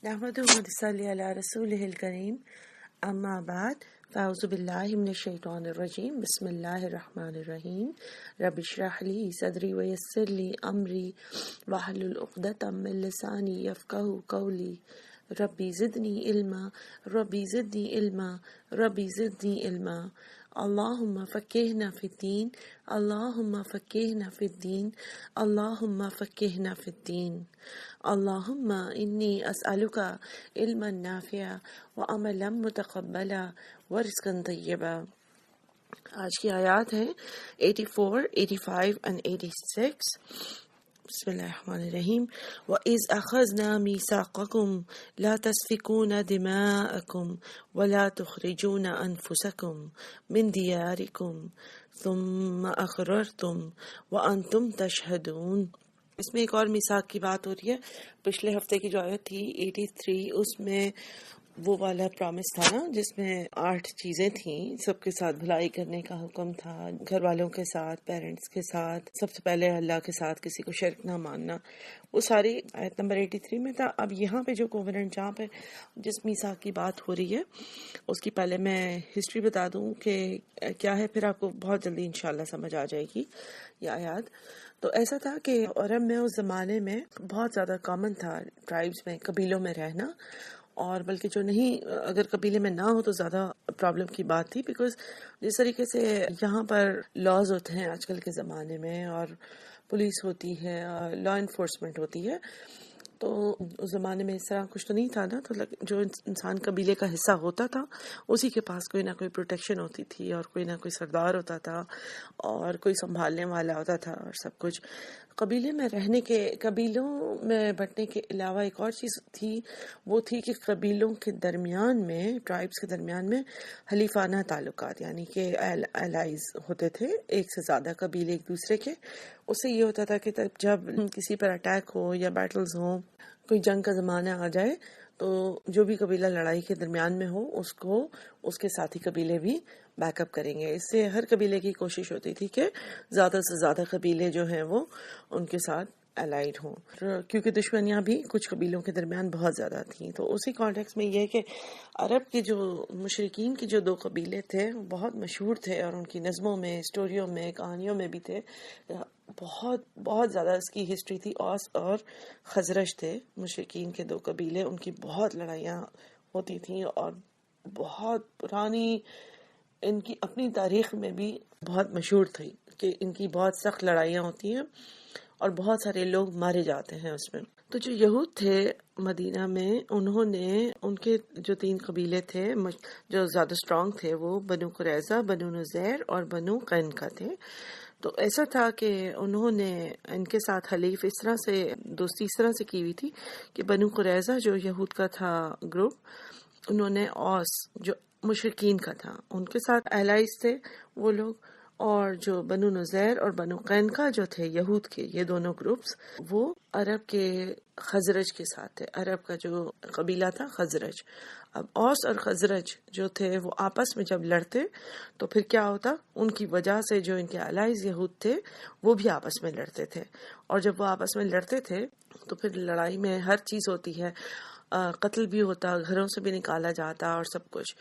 نحمده ونصلي على رسوله الكريم اما بعد فاعوذ بالله من الشيطان الرجيم بسم الله الرحمن الرحيم رب اشرح لي صدري ويسر لي امري واحلل عقدة من لساني يفقهوا قولي ربي زدني علما ربي زدني علما ربي زدني علما اللهم فقهنا في الدين اللهم فقهنا في الدين اللهم فقهنا في الدين اللهم إني أسألك علما نافعا وعملا متقبلا ورزقا طيبا۔ آج کی آیات ہیں 84, 85 and 86۔ بسم اللہ الرحمن الرحیم۔ وَإِذْ أَخَذْنَا مِيثَاقَكُمْ لَا تَسْفِكُونَ دِمَاءَكُمْ وَلَا تُخْرِجُونَ أَنفُسَكُمْ مِنْ دِيَارِكُمْ ثُمَّ أَقْرَرْتُمْ وَأَنْتُمْ تَشْهَدُونَ۔ اس میں ایک اور میثاق کی بات ہو رہی ہے۔ پچھلے ہفتے کی جو آیت تھی 83، اس میں وہ والا پرامس تھا نا جس میں 8 چیزیں تھیں۔ سب کے ساتھ بھلائی کرنے کا حکم تھا، گھر والوں کے ساتھ، پیرنٹس کے ساتھ، سب سے پہلے اللہ کے ساتھ کسی کو شرک نہ ماننا، وہ ساری آیت نمبر 83 میں تھا۔ اب یہاں پہ جو کووننٹ جہاں پہ جس میثاق کی بات ہو رہی ہے اس کی پہلے میں ہسٹری بتا دوں کہ کیا ہے، پھر آپ کو بہت جلدی انشاءاللہ سمجھ آ جائے گی یہ آیات۔ تو ایسا تھا کہ عرب میں اس زمانے میں بہت زیادہ کامن تھا ٹرائبز میں، قبیلوں میں رہنا، اور بلکہ جو نہیں اگر قبیلے میں نہ ہو تو زیادہ پرابلم کی بات تھی، بیکاز جس طریقے سے یہاں پر لاز ہوتے ہیں آج کل کے زمانے میں، اور پولیس ہوتی ہے، لا انفورسمنٹ ہوتی ہے، تو اس زمانے میں اس طرح کچھ تو نہیں تھا نا، تو جو انسان قبیلے کا حصہ ہوتا تھا اسی کے پاس کوئی نہ کوئی پروٹیکشن ہوتی تھی، اور کوئی نہ کوئی سردار ہوتا تھا، اور کوئی سنبھالنے والا ہوتا تھا، اور سب کچھ۔ قبیلے میں رہنے کے، قبیلوں میں بٹنے کے علاوہ ایک اور چیز تھی، وہ تھی کہ قبیلوں کے درمیان میں، ٹرائبز کے درمیان میں حلیفانہ تعلقات، یعنی کہ الائز ہوتے تھے، ایک سے زیادہ قبیلے ایک دوسرے کے۔ اس سے یہ ہوتا تھا کہ جب کسی پر اٹیک ہو یا بیٹلز ہوں، کوئی جنگ کا زمانہ آ جائے، تو جو بھی قبیلہ لڑائی کے درمیان میں ہو اس کو اس کے ساتھی قبیلے بھی بیک اپ کریں گے۔ اس سے ہر قبیلے کی کوشش ہوتی تھی کہ زیادہ سے زیادہ قبیلے جو ہیں وہ ان کے ساتھ الائڈ ہوں، کیونکہ دشمنیاں بھی کچھ قبیلوں کے درمیان بہت زیادہ تھیں۔ تو اسی کانٹیکس میں یہ کہ عرب کے جو مشرکین کے جو 2 قبیلے تھے وہ بہت مشہور تھے، اور ان کی نظموں میں، اسٹوریوں میں، کہانیوں میں بھی تھے، بہت بہت زیادہ اس کی ہسٹری تھی۔ اوس اور خزرج تھے مشرکین کے 2 قبیلے، ان کی بہت لڑائیاں ہوتی تھیں، اور بہت پرانی ان کی اپنی تاریخ میں بھی بہت مشہور تھی کہ ان کی بہت سخت لڑائیاں ہوتی ہیں اور بہت سارے لوگ مارے جاتے ہیں اس میں۔ تو جو یہود تھے مدینہ میں، انہوں نے ان کے جو 3 قبیلے تھے جو زیادہ اسٹرانگ تھے، وہ بنو قریظہ، بنو نذیر اور بنو قینقاع تھے۔ تو ایسا تھا کہ انہوں نے ان کے ساتھ حلیف اس طرح سے، دوستی اس طرح سے کی ہوئی تھی کہ بنو قریظہ جو یہود کا تھا گروپ، انہوں نے اوس جو مشرکین کا تھا ان کے ساتھ الائز تھے وہ لوگ، اور جو بنو نذیر اور بنو قینقاع جو تھے یہود کے، یہ دونوں گروپس وہ عرب کے خزرج کے ساتھ تھے۔ عرب کا جو قبیلہ تھا خزرج۔ اب اوس اور خزرج جو تھے وہ آپس میں جب لڑتے تو پھر کیا ہوتا، ان کی وجہ سے جو ان کے الائز یہود تھے وہ بھی آپس میں لڑتے تھے، اور جب وہ آپس میں لڑتے تھے تو پھر لڑائی میں ہر چیز ہوتی ہے، قتل بھی ہوتا، گھروں سے بھی نکالا جاتا، اور سب کچھ۔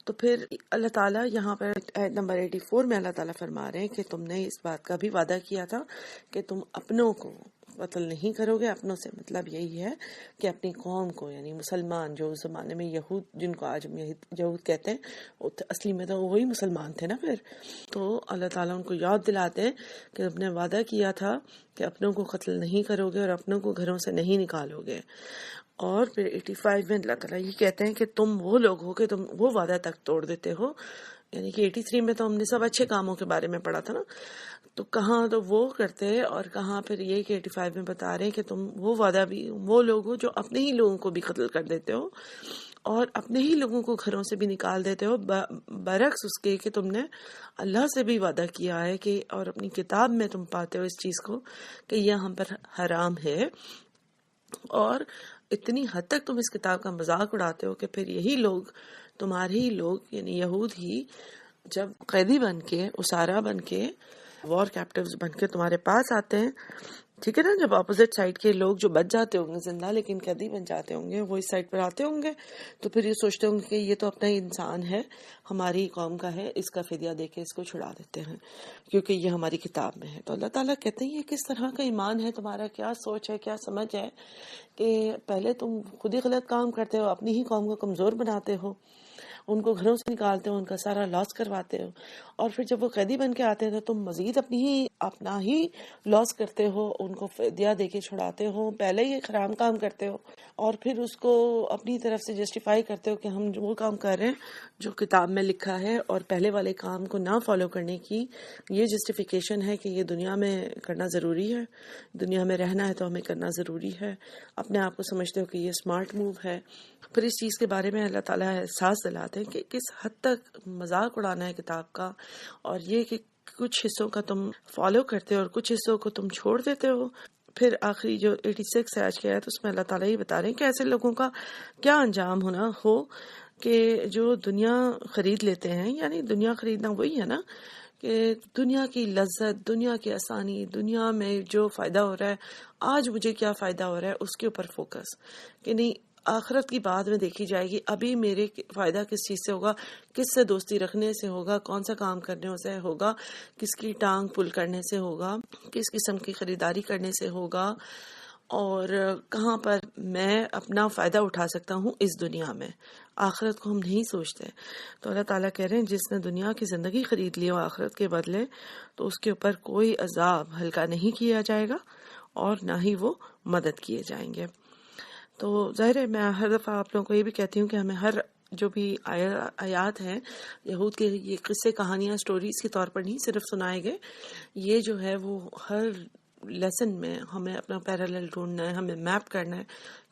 تو پھر اللہ تعالیٰ یہاں پر آیت نمبر 84 میں اللہ تعالیٰ فرما رہے ہیں کہ تم نے اس بات کا بھی وعدہ کیا تھا کہ تم اپنوں کو قتل نہیں کرو گے۔ اپنوں سے مطلب یہی ہے کہ اپنی قوم کو، یعنی مسلمان جو اس زمانے میں یہود، جن کو آج ہم یہود کہتے ہیں، اصلی میں تو وہی مسلمان تھے نا۔ پھر تو اللہ تعالیٰ ان کو یاد دلاتے ہیں کہ تم نے وعدہ کیا تھا کہ اپنوں کو قتل نہیں کرو گے اور اپنوں کو گھروں سے نہیں نکالو گے۔ اور پھر 85 میں اللہ تعالیٰ یہ کہتے ہیں کہ تم وہ لوگ ہو کہ تم وہ وعدہ تک توڑ دیتے ہو، یعنی کہ 83 میں تو ہم نے سب اچھے کاموں کے بارے میں پڑھا تھا نا، تو کہاں تو وہ کرتے، اور کہاں پھر یہ کہ 85 میں بتا رہے ہیں کہ تم وہ وعدہ بھی، وہ لوگ ہو جو اپنے ہی لوگوں کو بھی قتل کر دیتے ہو اور اپنے ہی لوگوں کو گھروں سے بھی نکال دیتے ہو، برعکس اس کے کہ تم نے اللہ سے بھی وعدہ کیا ہے کہ، اور اپنی کتاب میں تم پاتے ہو اس چیز کو کہ یہ ہم پر حرام ہے، اور اتنی حد تک تم اس کتاب کا مذاق اڑاتے ہو کہ پھر یہی لوگ، تمہارے ہی لوگ یعنی یہود ہی، جب قیدی بن کے، اسارا بن کے، وار کیپٹیوز بن کے تمہارے پاس آتے ہیں ٹھیک ہے نا. جب اپوزٹ سائڈ کے لوگ جو بچ جاتے ہوں گے زندہ لیکن قیدی بن جاتے ہوں گے، وہ اس سائڈ پر آتے ہوں گے تو پھر یہ سوچتے ہوں گے کہ یہ تو اپنا ہی انسان ہے، ہماری قوم کا ہے، اس کا فدیہ دے کے اس کو چھڑا دیتے ہیں کیونکہ یہ ہماری کتاب میں ہے. تو اللہ تعالیٰ کہتے ہیں یہ کس طرح کا ایمان ہے تمہارا، کیا سوچ ہے، کیا سمجھ ہے کہ پہلے تم خود ہی غلط کام کرتے ہو، اپنی ہی قوم کو کمزور بناتے ہو، ان کو گھروں سے نکالتے ہو، ان کا سارا لاس کرواتے ہو، اور پھر جب وہ قیدی بن کے آتے ہیں تو تم مزید اپنا ہی لاس کرتے ہو، ان کو فدیہ دے کے چھڑاتے ہو، پہلے ہی ایک حرام کام کرتے ہو اور پھر اس کو اپنی طرف سے جسٹیفائی کرتے ہو کہ ہم وہ کام کر رہے ہیں جو کتاب میں لکھا ہے، اور پہلے والے کام کو نہ فالو کرنے کی یہ جسٹیفیکیشن ہے کہ یہ دنیا میں کرنا ضروری ہے، دنیا میں رہنا ہے تو ہمیں کرنا ضروری ہے. اپنے آپ کو سمجھتے ہو کہ یہ اسمارٹ موو ہے. پھر اس چیز کے بارے میں اللہ تعالیٰ احساس دلاتے ہیں کہ کس حد تک مذاق اڑانا ہے کتاب کا، اور یہ کہ کچھ حصوں کا تم فالو کرتے ہو اور کچھ حصوں کو تم چھوڑ دیتے ہو. پھر آخری جو 86 ہے آج کی آیت، اس میں اللہ تعالیٰ یہ بتا رہے ہیں کہ ایسے لوگوں کا کیا انجام ہونا ہو کہ جو دنیا خرید لیتے ہیں. یعنی دنیا خریدنا وہی ہے نا کہ دنیا کی لذت، دنیا کی آسانی، دنیا میں جو فائدہ ہو رہا ہے، آج مجھے کیا فائدہ ہو رہا ہے اس کے اوپر فوکس، کہ نہیں آخرت کی بعد میں دیکھی جائے گی، ابھی میرے فائدہ کس چیز سے ہوگا، کس سے دوستی رکھنے سے ہوگا، کون سا کام کرنے سے ہوگا، کس کی ٹانگ پل کرنے سے ہوگا، کس قسم کی خریداری کرنے سے ہوگا، اور کہاں پر میں اپنا فائدہ اٹھا سکتا ہوں اس دنیا میں. آخرت کو ہم نہیں سوچتے. تو اللہ تعالیٰ کہہ رہے ہیں جس نے دنیا کی زندگی خرید لی ہو آخرت کے بدلے، تو اس کے اوپر کوئی عذاب ہلکا نہیں کیا جائے گا اور نہ ہی وہ مدد کیے جائیں گے. تو ظاہر ہے میں ہر دفعہ آپ لوگوں کو یہ بھی کہتی ہوں کہ ہمیں ہر جو بھی آیات ہیں یہود کے، یہ قصے کہانیاں سٹوریز کے طور پر نہیں صرف سنائے گئے، یہ جو ہے وہ ہر لیسن میں ہمیں اپنا پیرالل ڈھونڈنا ہے، ہمیں میپ کرنا ہے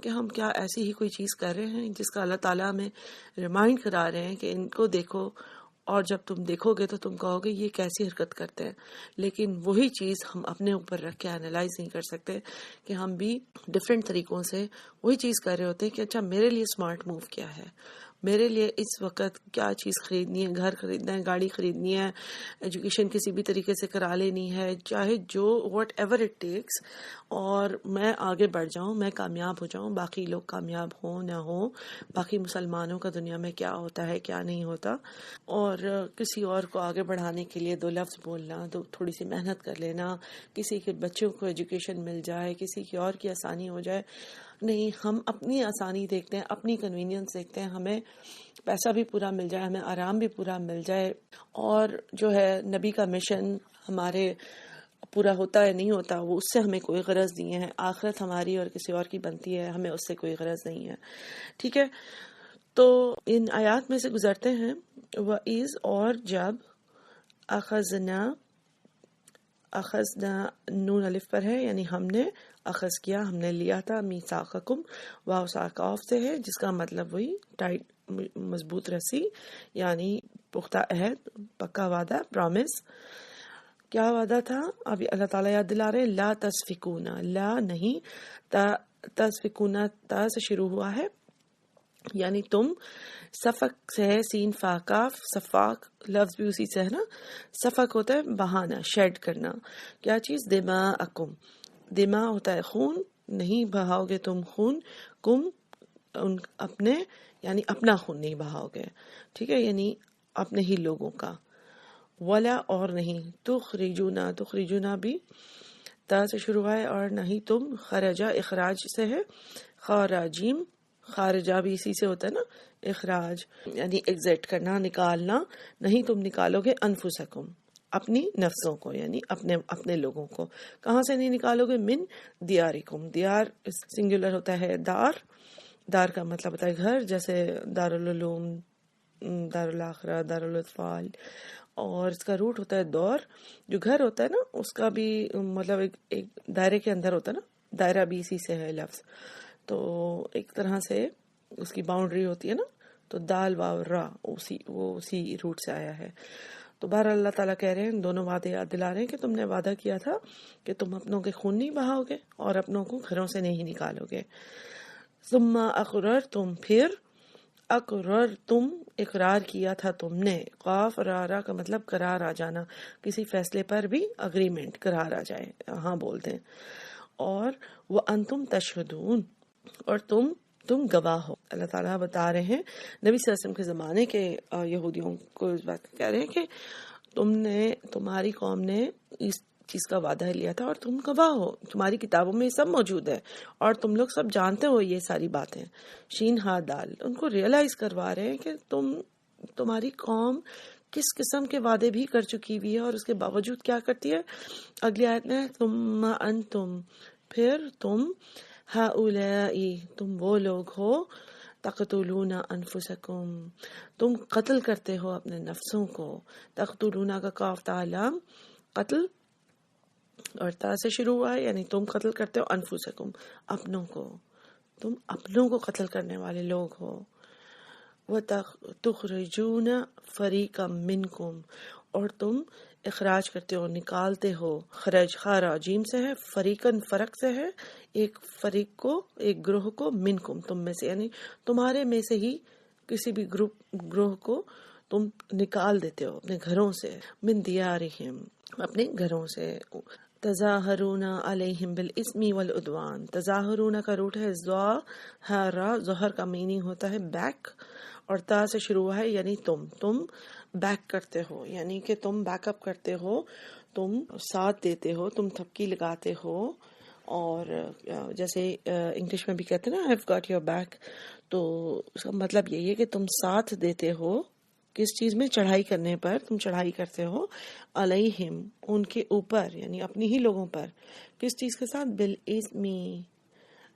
کہ ہم کیا ایسی ہی کوئی چیز کر رہے ہیں جس کا اللہ تعالیٰ ہمیں ریمائنڈ کرا رہے ہیں کہ ان کو دیکھو، اور جب تم دیکھو گے تو تم کہو گے یہ کیسی حرکت کرتے ہیں. لیکن وہی چیز ہم اپنے اوپر رکھ کے انالائز نہیں کر سکتے کہ ہم بھی ڈفرینٹ طریقوں سے وہی چیز کر رہے ہوتے ہیں کہ اچھا میرے لیے اسمارٹ موو کیا ہے، میرے لیے اس وقت کیا چیز خریدنی ہے، گھر خریدنا ہے، گاڑی خریدنی ہے، ایجوکیشن کسی بھی طریقے سے کرا لینی ہے، چاہے جو واٹ ایور اٹ ٹیکس، اور میں آگے بڑھ جاؤں، میں کامیاب ہو جاؤں، باقی لوگ کامیاب ہوں نہ ہوں، باقی مسلمانوں کا دنیا میں کیا ہوتا ہے کیا نہیں ہوتا، اور کسی اور کو آگے بڑھانے کے لیے 2 لفظ بولنا، تھوڑی سی محنت کر لینا، کسی کے بچوں کو ایجوکیشن مل جائے، کسی کی اور کی آسانی ہو جائے. نہیں، ہم اپنی آسانی دیکھتے ہیں، اپنی کنوینئنس دیکھتے ہیں، ہمیں پیسہ بھی پورا مل جائے، ہمیں آرام بھی پورا مل جائے، اور جو ہے نبی کا مشن ہمارے پورا ہوتا ہے نہیں ہوتا وہ اس سے ہمیں کوئی غرض نہیں ہے. آخرت ہماری اور کسی اور کی بنتی ہے، ہمیں اس سے کوئی غرض نہیں ہے. ٹھیک ہے، تو ان آیات میں سے گزرتے ہیں. وَإِذْ، اور جب، اخذنا نون الف پر ہے، یعنی ہم نے اخذ کیا، ہم نے لیا تھا، میثاقکم، واو ساقاف سے ہے جس کا مطلب وہی ٹائٹ مضبوط رسی، یعنی پختہ عہد، پکا وعدہ، پرامس. کیا وعدہ تھا؟ ابھی اللہ تعالیٰ یاد دلا رہے، لا تسفکون، لا نہیں، تسفکون تا سے شروع ہوا ہے، یعنی تم، سفک سے ہے، سین فا کاف، سفاق لفظ بھی اسی سے ہے نا. سفک ہوتا ہے بہانا، شیڈ کرنا. کیا چیز؟ دماءکم، دماء ہوتا ہے خون، نہیں بہاؤ گے تم خون، کم اپنے، یعنی اپنا خون نہیں بہاؤ گے. ٹھیک ہے، یعنی اپنے ہی لوگوں کا. ولا، اور نہیں، تخرجونا بھی تا سے شروع ہے، اور نہیں تم، خرجا اخراج سے ہے، خراجیم، خارجہ بھی اسی سے ہوتا ہے نا، اخراج یعنی ایگزٹ کرنا، نکالنا. نہیں تم نکالو گے انفسکم، اپنی نفسوں کو، یعنی اپنے لوگوں کو. کہاں سے نہیں نکالو گے؟ من دیارکم، دیار سنگولر ہوتا ہے دار، دار کا مطلب ہوتا ہے گھر، جیسے دارالعلوم، دارالآخرہ، دارالاطفال، اور اس کا روٹ ہوتا ہے دور. جو گھر ہوتا ہے نا اس کا بھی مطلب ایک دائرے کے اندر ہوتا ہے نا، دائرہ بھی اسی سے ہے لفظ، تو ایک طرح سے اس کی باؤنڈری ہوتی ہے نا. تو دال واو را اسی روٹ سے آیا ہے. تو بہر اللہ تعالیٰ کہہ رہے ہیں، دونوں وعدے یاد دلا رہے ہیں کہ تم نے وعدہ کیا تھا کہ تم اپنوں کے خون نہیں بہاؤ گے اور اپنوں کو گھروں سے نہیں نکالو گے. ثم اقررتم، پھر اقررتم، اقرار کیا تھا تم نے. قاف را کا مطلب قرار آ جانا، کسی فیصلے پر بھی اگریمنٹ، قرار آ جائے، ہاں بولتے ہیں. اور وانتم تشہدون، اور تم گواہ ہو. اللہ تعالیٰ بتا رہے ہیں نبی صلی اللہ علیہ وسلم کے زمانے کے یہودیوں کو اس بات کہہ رہے ہیں کہ تمہاری قوم نے اس چیز کا وعدہ لیا تھا اور تم گواہ ہو، تمہاری کتابوں میں یہ سب موجود ہے اور تم لوگ سب جانتے ہو یہ ساری باتیں. شین ہا دال، ان کو ریئلائز کروا رہے ہیں کہ تمہاری قوم کس قسم کے وعدے بھی کر چکی ہوئی ہے اور اس کے باوجود کیا کرتی ہے. اگلی آیت میں ثم انتم، پھر تم، ہؤلائی، تم وہ لوگ ہو، تقتلون انفسکم، تم قتل کرتے ہو اپنے نفسوں کو. تقتلون کا کاف تعلم، قتل اور تا سے شروع ہوا ہے، یعنی تم قتل کرتے ہو انفسکم، اپنوں کو، تم اپنوں کو قتل کرنے والے لوگ ہو. وَتُخْرِجُونَ فَرِيقًا مِّنْكُمْ، اور تم اخراج کرتے ہو، نکالتے ہو. خرج خارا جیم سے ہے، فریقاً فرق سے ہے، ایک فریق کو، ایک گروہ کو، منکم تم میں سے، یعنی تمہارے میں سے ہی کسی بھی گروہ کو تم نکال دیتے ہو اپنے گھروں سے. من دیارہم، اپنے گھروں سے. تظاہرون علیہم بالاسم والعدوان، تظاہرون کا روٹ ہے ظاہرا، ظہر کا میننگ ہوتا ہے بیک، اور تا سے شروع ہے یعنی تم بیک کرتے ہو، یعنی کہ تم بیک اپ کرتے ہو، تم ساتھ دیتے ہو، تم تھپکی لگاتے ہو. اور جیسے انگلش میں بھی کہتے ہیں نا I've got your back، تو اس کا مطلب یہی ہے کہ تم ساتھ دیتے ہو کس چیز میں، چڑھائی کرنے پر تم چڑھائی کرتے ہو. علیہم، ان کے اوپر، یعنی اپنی ہی لوگوں پر. کس چیز کے ساتھ؟ بالاسمی،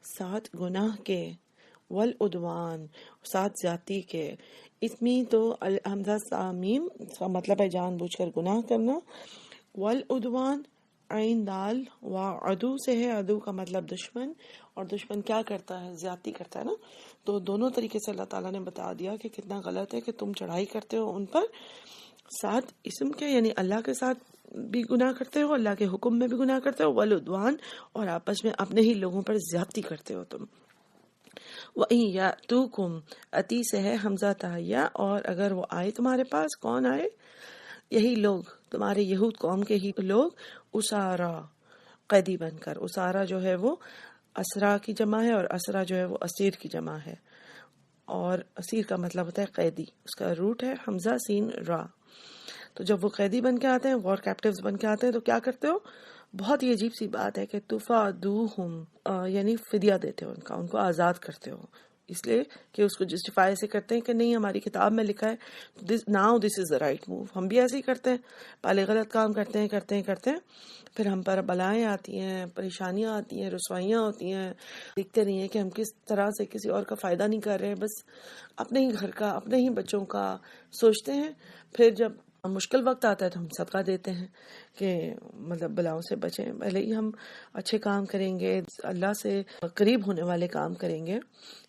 ساتھ گناہ کے، والعدوان، ساتھ زیادتی کے. اسمی تو الحمزہ سامیم، اس کا مطلب ہے جان بوجھ کر گناہ کرنا. والعدوان عین دال وعدو سے ہے، عدو کا مطلب دشمن، اور دشمن کیا کرتا ہے؟ زیادتی کرتا ہے نا. تو دونوں طریقے سے اللہ تعالیٰ نے بتا دیا کہ کتنا غلط ہے کہ تم چڑھائی کرتے ہو ان پر، ساتھ اسم کے یعنی اللہ کے ساتھ بھی گناہ کرتے ہو، اللہ کے حکم میں بھی گناہ کرتے ہو. والعدوان، اور آپس میں اپنے ہی لوگوں پر زیادتی کرتے ہو تم. وَإِن يَأْتُوكُمْ، اتی سے ہے حمزہ تحیہ، اور اگر وہ آئے تمہارے پاس، کون آئے؟ یہی لوگ، تمہارے یہود قوم کے ہی لوگ، اسارا، قیدی بن کر. اسارا جو ہے وہ اسرا کی جمع ہے، اور اسرا جو ہے وہ اسیر کی جمع ہے، اور اسیر کا مطلب ہوتا ہے قیدی. اس کا روٹ ہے حمزہ سین را. تو جب وہ قیدی بن کے آتے ہیں، وار کیپٹیوز بن کے آتے ہیں، تو کیا کرتے ہو؟ بہت ہی عجیب سی بات ہے کہ تفادوہم، یعنی فدیہ دیتے ہو ان کو آزاد کرتے ہو. اس لیے کہ اس کو جسٹیفائی سے کرتے ہیں کہ نہیں ہماری کتاب میں لکھا ہے now this is the right move. ہم بھی ایسے ہی کرتے ہیں، پہلے غلط کام کرتے ہیں، پھر ہم پر بلائیں آتی ہیں، پریشانیاں آتی ہیں، رسوائیاں ہوتی ہیں، دیکھتے نہیں ہیں کہ ہم کس طرح سے کسی اور کا فائدہ نہیں کر رہے، بس اپنے ہی گھر کا، اپنے ہی بچوں کا سوچتے ہیں. پھر جب مشکل وقت آتا ہے تو ہم صدقہ دیتے ہیں کہ مطلب بلاؤں سے بچیں. پہلے ہی ہم اچھے کام کریں گے، اللہ سے قریب ہونے والے کام کریں گے.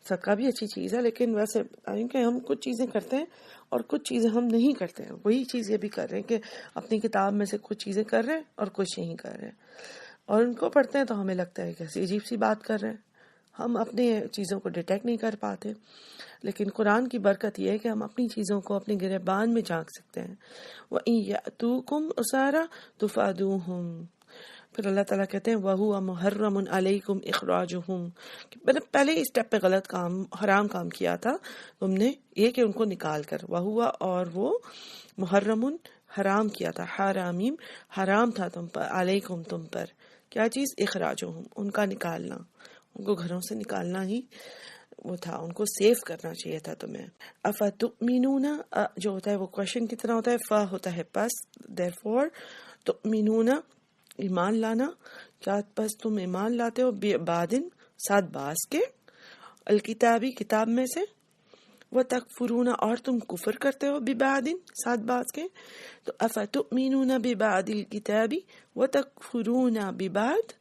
صدقہ بھی اچھی چیز ہے، لیکن ویسے کہ ہم کچھ چیزیں کرتے ہیں اور کچھ چیزیں ہم نہیں کرتے ہیں. وہی چیز یہ بھی کر رہے ہیں کہ اپنی کتاب میں سے کچھ چیزیں کر رہے ہیں اور کچھ نہیں کر رہے ہیں، اور ان کو پڑھتے ہیں تو ہمیں لگتا ہے کہ ایسی عجیب سی بات کر رہے ہیں، ہم اپنے چیزوں کو ڈیٹیکٹ نہیں کر پاتے. لیکن قرآن کی برکت یہ ہے کہ ہم اپنی چیزوں کو اپنے گریبان میں جھانک سکتے ہیں. وَإِن يَأْتُوكُمْ أُسَارَىٰ تُفَادُوهُمْ. پھر اللہ تعالیٰ کہتے ہیں وَهُوَ مُحَرَّمٌ عَلَيْكُمْ إِخْرَاجُهُمْ. پہلے اس اسٹیپ پہ غلط کام، حرام کام کیا تھا تم نے، یہ کہ ان کو نکال کر. وَهُوَ، اور وہ، محرمن، حرام کیا تھا، حرامیم، حرام تھا تم پر، علیکم، تم پر. کیا چیز؟ اخراجہم، ان کا نکالنا، ان کو گھروں سے نکالنا ہی وہ تھا، ان کو سیف کرنا چاہیے تھا تمہیں. افتؤمنون، جو ہوتا ہے وہ کوشچن کی طرح ہوتا ہے، فا ہوتا ہے پس، therefore تؤمنون، ایمان لانا. کیا پس تم ایمان لاتے ہو؟ بعدن، ساتھ بعض کے، الکتابی، کتاب میں سے. وتکفرون، اور تم کفر کرتے ہو، ببعدن، ساتھ بعض کے. تو افتؤمنون ببعد الکتاب وتکفرون ببعد،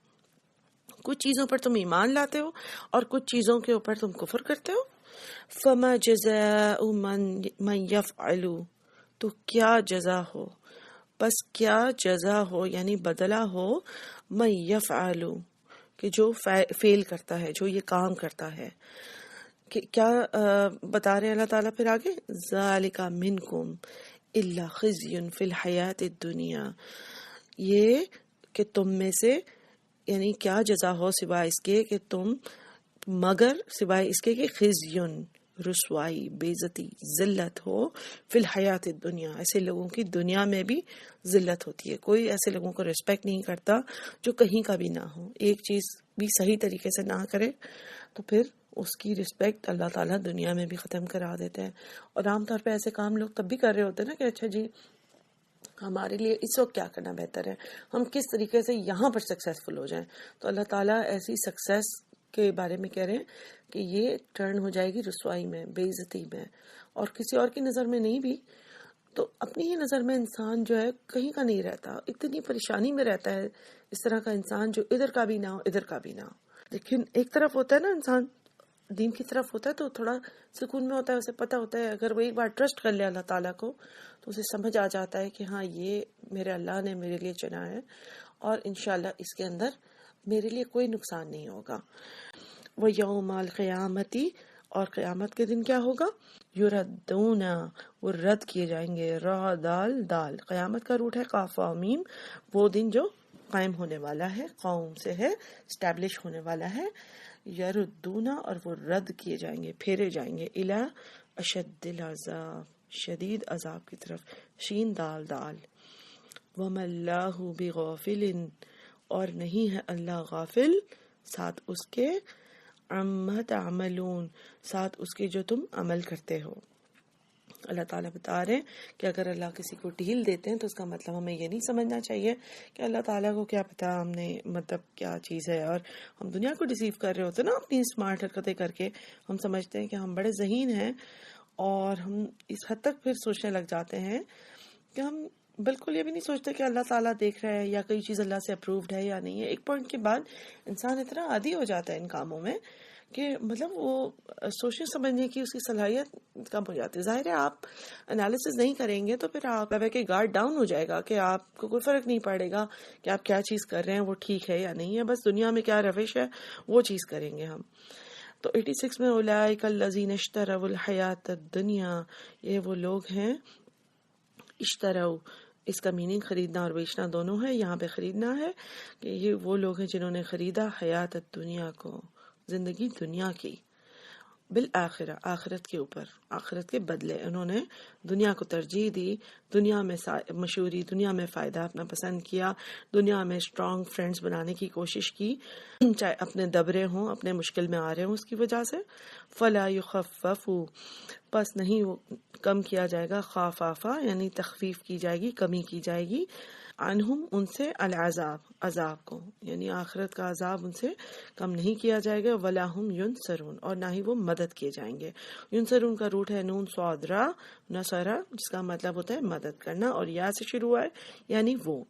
کچھ چیزوں پر تم ایمان لاتے ہو اور کچھ چیزوں کے اوپر تم کفر کرتے ہو. فما جزاء من یفعل، تو کیا جزا ہو، بس کیا جزا ہو یعنی بدلہ ہو، من یفعل، کہ جو فیل کرتا ہے، جو یہ کام کرتا ہے. کہ کیا بتا رہے ہیں اللہ تعالیٰ پھر آگے؟ ذالک منکم الا خزی فی الحیات الدنیا، یہ کہ تم میں سے یعنی کیا جزا ہو سوائے اس کے کہ تم، مگر سوائے اس کے کہ خزیون، رسوائی، بے عزتی، ذلت ہو فی الحیات دنیا، ایسے لوگوں کی دنیا میں بھی ذلت ہوتی ہے. کوئی ایسے لوگوں کو ریسپیکٹ نہیں کرتا جو کہیں کا بھی نہ ہو. ایک چیز بھی صحیح طریقے سے نہ کرے تو پھر اس کی رسپیکٹ اللہ تعالیٰ دنیا میں بھی ختم کرا دیتے ہیں. اور عام طور پہ ایسے کام لوگ تب بھی کر رہے ہوتے ہیں نا کہ اچھا جی ہمارے لیے اس وقت کیا کرنا بہتر ہے، ہم کس طریقے سے یہاں پر سکسیسفل ہو جائیں. تو اللہ تعالیٰ ایسی سکسیس کے بارے میں کہہ رہے ہیں کہ یہ ٹرن ہو جائے گی رسوائی میں، بے عزتی میں، اور کسی اور کی نظر میں نہیں بھی. تو اپنی ہی نظر میں انسان جو ہے کہیں کا نہیں رہتا، اتنی پریشانی میں رہتا ہے اس طرح کا انسان جو ادھر کا بھی نہ ہو ادھر کا بھی نہ ہو. لیکن ایک طرف ہوتا ہے نا انسان دین کی طرف ہوتا ہے تو تھوڑا سکون میں ہوتا ہے، اسے پتہ ہوتا ہے اگر وہ ایک بار ٹرسٹ کر لے اللہ تعالیٰ کو تو اسے سمجھ آ جاتا ہے کہ ہاں یہ میرے اللہ نے میرے لیے چنا ہے اور انشاءاللہ اس کے اندر میرے لیے کوئی نقصان نہیں ہوگا. وہ یوم القیامتی، اور قیامت کے دن کیا ہوگا، یردون، وہ رد کیے جائیں گے. را دال دال، قیامت کا روٹ ہے قاف و میم، وہ دن جو قائم ہونے والا ہے، قوم سے ہے، اسٹیبلش ہونے والا ہے. یردون، اور وہ رد کیے جائیں گے، پھیرے جائیں گے، الی اشد العذاب، شدید عذاب کی طرف. شین دال دال. وما اللہ بغافل، اور نہیں ہے اللہ غافل ساتھ اس کے، عما تعملون، ساتھ اس کے جو تم عمل کرتے ہو. اللہ تعالیٰ بتا رہے ہیں کہ اگر اللہ کسی کو ڈھیل دیتے ہیں تو اس کا مطلب ہمیں یہ نہیں سمجھنا چاہیے کہ اللہ تعالیٰ کو کیا پتا ہم نے مطلب کیا چیز ہے، اور ہم دنیا کو ڈیسیو کر رہے ہوتے ہیں نا اپنی اسمارٹ حرکتیں کر کے. ہم سمجھتے ہیں کہ ہم بڑے ذہین ہیں اور ہم اس حد تک پھر سوچنے لگ جاتے ہیں کہ ہم بالکل یہ بھی نہیں سوچتے کہ اللہ تعالیٰ دیکھ رہا ہے یا کوئی چیز اللہ سے اپرووڈ ہے یا نہیں ہے. ایک پوائنٹ کے بعد انسان اتنا عادی ہو جاتا ہے ان کاموں میں کہ مطلب وہ سوچنے سمجھنے کی اس کی صلاحیت کم ہو جاتی ہے. ظاہر ہے آپ انالیسز نہیں کریں گے تو پھر آپ کے گارڈ ڈاؤن ہو جائے گا کہ آپ کو کوئی فرق نہیں پڑے گا کہ آپ کیا چیز کر رہے ہیں وہ ٹھیک ہے یا نہیں ہے، بس دنیا میں کیا روش ہے وہ چیز کریں گے ہم. تو 86 میں اولئک الذین اشتروا الحیات الدنیا، یہ وہ لوگ ہیں، اشتروا اس کا میننگ خریدنا اور بیچنا دونوں ہے، یہاں پہ خریدنا ہے کہ یہ وہ لوگ ہیں جنہوں نے خریدا حیات الدنیا کو، زندگی دنیا کی، بالآخرہ، آخرت کے اوپر، آخرت کے بدلے انہوں نے دنیا کو ترجیح دی، دنیا میں مشہوری، دنیا میں فائدہ اپنا پسند کیا، دنیا میں اسٹرانگ فرینڈز بنانے کی کوشش کی، چاہے اپنے دبرے ہوں، اپنے مشکل میں آ رہے ہوں اس کی وجہ سے. فلا یخفف، پس نہیں وہ کم کیا جائے گا، خفافا یعنی تخفیف کی جائے گی، کمی کی جائے گی، عنہم ان سے، العذاب عذاب کو، یعنی آخرت کا عذاب ان سے کم نہیں کیا جائے گا. ولا ہم ینصرون، اور نہ ہی وہ مدد کیے جائیں گے. ینصرون کا روٹ ہے نون صاد را، نصرہ جس کا مطلب ہوتا ہے مدد کرنا، اور یا سے شروع ہے یعنی وہ.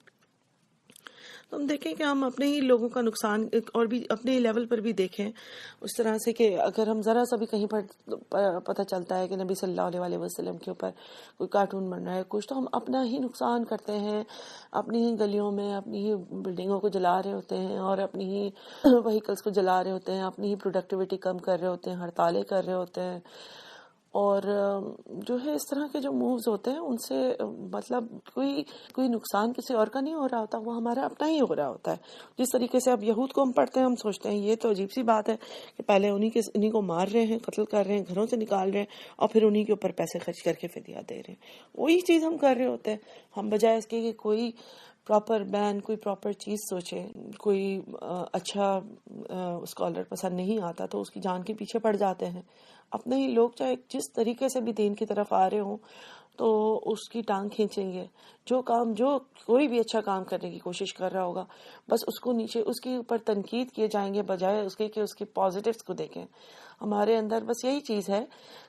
تو ہم دیکھیں کہ ہم اپنے ہی لوگوں کا نقصان اور بھی اپنے ہی لیول پر بھی دیکھیں اس طرح سے کہ اگر ہم ذرا سا بھی کہیں پر پتہ چلتا ہے کہ نبی صلی اللہ علیہ وسلم کے اوپر کوئی کارٹون بن رہا ہے کچھ، تو ہم اپنا ہی نقصان کرتے ہیں، اپنی ہی گلیوں میں اپنی ہی بلڈنگوں کو جلا رہے ہوتے ہیں اور اپنی ہی وہیکلس کو جلا رہے ہوتے ہیں، اپنی ہی پروڈکٹیوٹی کم کر رہے ہوتے ہیں، ہڑتالیں کر رہے ہوتے ہیں. اور جو ہے اس طرح کے جو مووز ہوتے ہیں ان سے مطلب کوئی نقصان کسی اور کا نہیں ہو رہا ہوتا، وہ ہمارا اپنا ہی ہو رہا ہوتا ہے. جس طریقے سے اب یہود کو ہم پڑھتے ہیں ہم سوچتے ہیں یہ تو عجیب سی بات ہے کہ پہلے انہی کو مار رہے ہیں، قتل کر رہے ہیں، گھروں سے نکال رہے ہیں، اور پھر انہی کے اوپر پیسے خرچ کر کے فدیہ دے رہے ہیں. وہی چیز ہم کر رہے ہوتے ہیں، ہم بجائے اس کے کہ کوئی پراپر بین، کوئی پراپر چیز سوچے. کوئی اچھا اسکالر پسند نہیں آتا تو اس کی جان کے پیچھے پڑ جاتے ہیں. اپنے ہی لوگ چاہے جس طریقے سے بھی دین کی طرف آ رہے ہوں تو اس کی ٹانگ کھینچیں گے. جو کوئی بھی اچھا کام کرنے کی کوشش کر رہا ہوگا بس اس کو نیچے، اس کے اوپر تنقید کیے جائیں گے بجائے اس کے کہ اس کی پازیٹیوز کو دیکھیں. ہمارے اندر بس یہی چیز ہے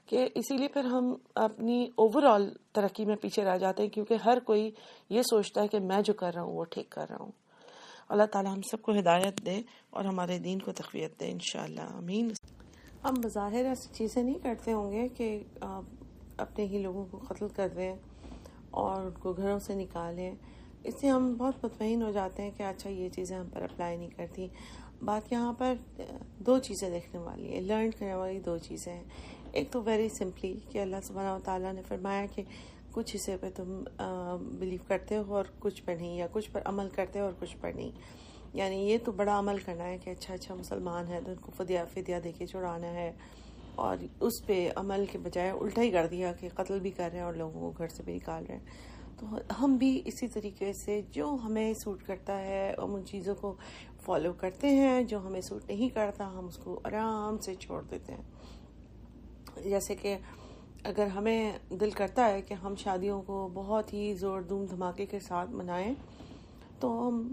کہ اسی لیے پھر ہم اپنی اوور آل ترقی میں پیچھے رہ جاتے ہیں کیونکہ ہر کوئی یہ سوچتا ہے کہ میں جو کر رہا ہوں وہ ٹھیک کر رہا ہوں. اللہ تعالی ہم سب کو ہدایت دے اور ہمارے دین کو تقویت دے انشاءاللہ، آمین. ہم بظاہر ایسی چیزیں نہیں کرتے ہوں گے کہ اپنے ہی لوگوں کو قتل کر دیں اور ان کو گھروں سے نکالیں، اس سے ہم بہت مطمئن ہو جاتے ہیں کہ اچھا یہ چیزیں ہم پر اپلائی نہیں کرتی. بات یہاں پر دو چیزیں دیکھنے والی ہے، لرن کرنے والی دو چیزیں ہیں. ایک تو ویری سمپلی کہ اللہ سبحانہ و تعالیٰ نے فرمایا کہ کچھ حصے پہ تم بلیو کرتے ہو اور کچھ پر نہیں، یا کچھ پر عمل کرتے ہو اور کچھ پر نہیں. یعنی یہ تو بڑا عمل کرنا ہے کہ اچھا مسلمان ہے تو ان کو فدیہ دے کے چھڑانا ہے، اور اس پہ عمل کے بجائے الٹا ہی کر دیا کہ قتل بھی کر رہے ہیں اور لوگوں کو گھر سے بھی نکال رہے ہیں۔ تو ہم بھی اسی طریقے سے جو ہمیں سوٹ کرتا ہے ہم ان چیزوں کو فالو کرتے ہیں، جو ہمیں سوٹ نہیں کرتا ہم اس کو آرام سے چھوڑ دیتے ہیں۔ جیسے کہ اگر ہمیں دل کرتا ہے کہ ہم شادیوں کو بہت ہی زور دھوم دھماکے کے ساتھ منائیں تو ہم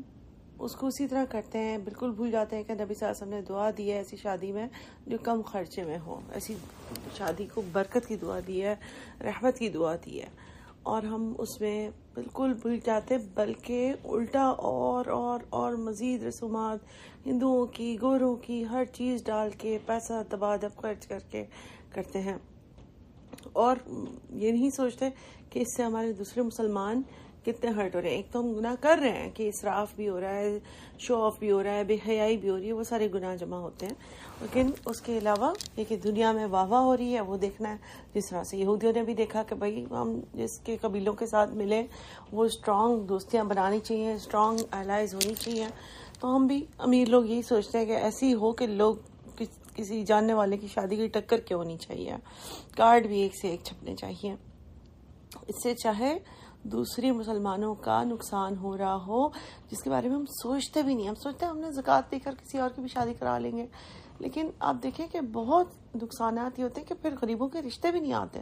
اس کو اسی طرح کرتے ہیں، بالکل بھول جاتے ہیں کہ نبی صلی اللہ علیہ وسلم نے دعا دی ہے ایسی شادی میں جو کم خرچے میں ہو، ایسی شادی کو برکت کی دعا دی ہے، رحمت کی دعا دی ہے، اور ہم اس میں بالکل بھول جاتے، بلکہ الٹا اور مزید رسومات ہندوؤں کی گوروں کی ہر چیز ڈال کے پیسہ تبادب خرچ کر کے کرتے ہیں، اور یہ نہیں سوچتے کہ اس سے ہمارے دوسرے مسلمان کتنے ہرٹ ہو رہے ہیں۔ ایک تو ہم گناہ کر رہے ہیں کہ اسراف بھی ہو رہا ہے، شو آف بھی ہو رہا ہے، بے حیائی بھی ہو رہی ہے، وہ سارے گناہ جمع ہوتے ہیں، لیکن اس کے علاوہ یہ کہ دنیا میں واہ واہ ہو رہی ہے وہ دیکھنا ہے۔ جس طرح سے یہودیوں نے بھی دیکھا کہ بھائی ہم جس کے قبیلوں کے ساتھ ملیں وہ اسٹرانگ دوستیاں بنانی چاہیے، اسٹرانگ الائز ہونی چاہیے، تو ہم بھی امیر لوگ یہی سوچتے ہیں کہ ایسی ہو کہ لوگ کسی جاننے والے کی شادی کی ٹکر کیوں ہونی چاہیے، کارڈ بھی ایک سے ایک چھپنے چاہیے، اس سے چاہے دوسری مسلمانوں کا نقصان ہو رہا ہو جس کے بارے میں ہم سوچتے بھی نہیں، ہم سوچتے ہیں ہم نے زکوٰۃ دے کر کسی اور کی بھی شادی کرا لیں گے، لیکن آپ دیکھیں کہ بہت نقصانات یہ ہوتے ہیں کہ پھر غریبوں کے رشتے بھی نہیں آتے،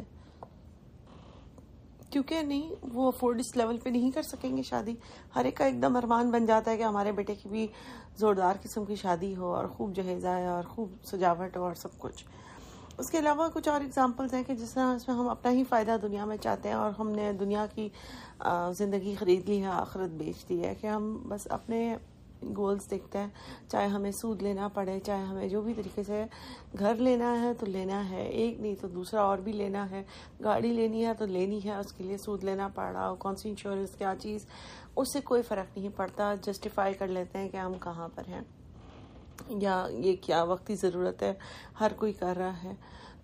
کیونکہ نہیں وہ افورڈ اس لیول پہ نہیں کر سکیں گے شادی۔ ہر ایک کا ایک دم ارمان بن جاتا ہے کہ ہمارے بیٹے کی بھی زوردار قسم کی شادی ہو اور خوب جہیز آئے اور خوب سجاوٹ ہو اور سب کچھ۔ اس کے علاوہ کچھ اور اگزامپلز ہیں کہ جس طرح اس میں ہم اپنا ہی فائدہ دنیا میں چاہتے ہیں اور ہم نے دنیا کی زندگی خرید لی ہے، آخرت بیچ دی ہے، کہ ہم بس اپنے گولز دیکھتے ہیں، چاہے ہمیں سود لینا پڑے، چاہے ہمیں جو بھی طریقے سے گھر لینا ہے تو لینا ہے، ایک نہیں تو دوسرا اور بھی لینا ہے، گاڑی لینی ہے تو لینی ہے، اس کے لیے سود لینا پڑ رہا ہو، کون سی انشورنس کیا چیز، اس سے کوئی فرق نہیں پڑتا، جسٹیفائی کر لیتے ہیں کہ ہم کہاں پر ہیں یا یہ کیا وقتی ضرورت ہے، ہر کوئی کر رہا ہے۔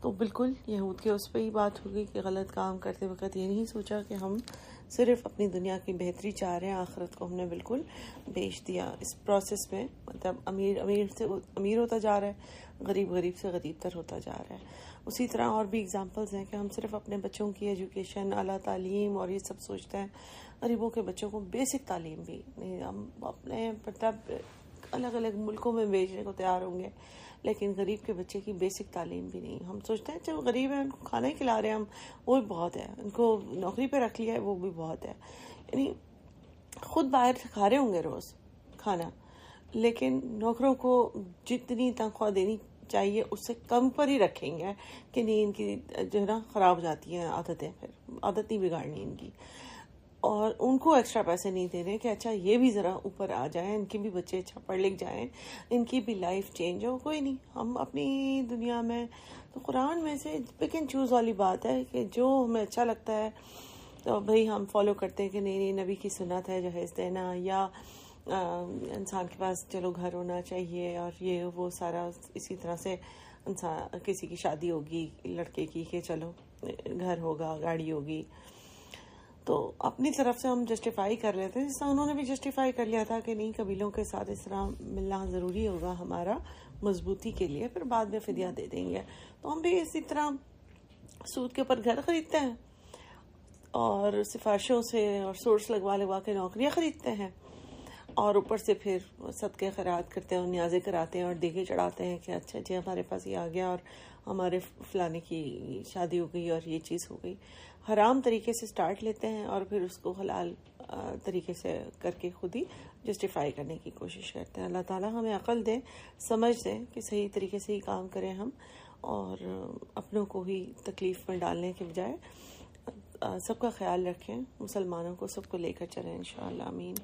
تو بالکل یہود کے اس پہ ہی بات ہوگی کہ غلط کام کرتے وقت یہ نہیں سوچا کہ ہم صرف اپنی دنیا کی بہتری چاہ رہے ہیں، آخرت کو ہم نے بالکل بیچ دیا اس پروسیس میں، مطلب امیر سے امیر ہوتا جا رہا ہے، غریب سے غریب تر ہوتا جا رہا ہے۔ اسی طرح اور بھی اگزامپلز ہیں کہ ہم صرف اپنے بچوں کی ایجوکیشن، اعلیٰ تعلیم اور یہ سب سوچتے ہیں، غریبوں کے بچوں کو بیسک تعلیم بھی نہیں، ہم اپنے مطلب الگ الگ ملکوں میں بھیجنے کو تیار ہوں گے، لیکن غریب کے بچے کی بیسک تعلیم بھی نہیں۔ ہم سوچتے ہیں جو غریب ہیں ان کو کھانا ہی کھلا رہے ہیں ہم، وہ بھی بہت ہے، ان کو نوکری پہ رکھ لیا ہے وہ بھی بہت ہے، یعنی خود باہر سے کھا رہے ہوں گے روز کھانا، لیکن نوکروں کو جتنی تنخواہ دینی چاہیے اس سے کم پر ہی رکھیں گے کہ نہیں ان کی جو ہے نا خراب ہو جاتی ہیں عادتیں، پھر عادت نہیں بگاڑنی ان کی، اور ان کو ایکسٹرا پیسے نہیں دے رہے کہ اچھا یہ بھی ذرا اوپر آ جائیں، ان کے بھی بچے اچھا پڑھ لکھ جائیں، ان کی بھی لائف چینج ہو۔ کوئی نہیں، ہم اپنی دنیا میں تو قرآن میں سے پک اینڈ چوز والی بات ہے کہ جو ہمیں اچھا لگتا ہے تو بھئی ہم فالو کرتے ہیں کہ نہیں نبی کی سنت ہے جہیز دینا، یا انسان کے پاس چلو گھر ہونا چاہیے، اور یہ وہ سارا اسی طرح سے انسان کسی کی شادی ہوگی لڑکے کی کہ چلو گھر ہوگا، گاڑی ہوگی، تو اپنی طرف سے ہم جسٹیفائی کر لیتے ہیں، جس طرح انہوں نے بھی جسٹیفائی کر لیا تھا کہ نہیں قبیلوں کے ساتھ اس طرح ملنا ضروری ہوگا ہمارا مضبوطی کے لیے، پھر بعد میں فدیہ دے دیں گے۔ تو ہم بھی اسی طرح سود کے اوپر گھر خریدتے ہیں اور سفارشوں سے اور سورس لگوا کے نوکریاں خریدتے ہیں، اور اوپر سے پھر صدقے خیرات کرتے ہیں اور نیازیں کراتے ہیں اور دیگے چڑھاتے ہیں کہ اچھا جی ہمارے پاس یہ آ گیا اور ہمارے فلانے کی شادی ہو گئی اور یہ چیز ہو گئی۔ حرام طریقے سے سٹارٹ لیتے ہیں اور پھر اس کو حلال طریقے سے کر کے خود ہی جسٹیفائی کرنے کی کوشش کرتے ہیں۔ اللہ تعالیٰ ہمیں عقل دے، سمجھ دے کہ صحیح طریقے سے ہی کام کریں ہم، اور اپنوں کو ہی تکلیف میں ڈالنے کے بجائے سب کا خیال رکھیں، مسلمانوں کو سب کو لے کر چلیں انشاءاللہ، آمین۔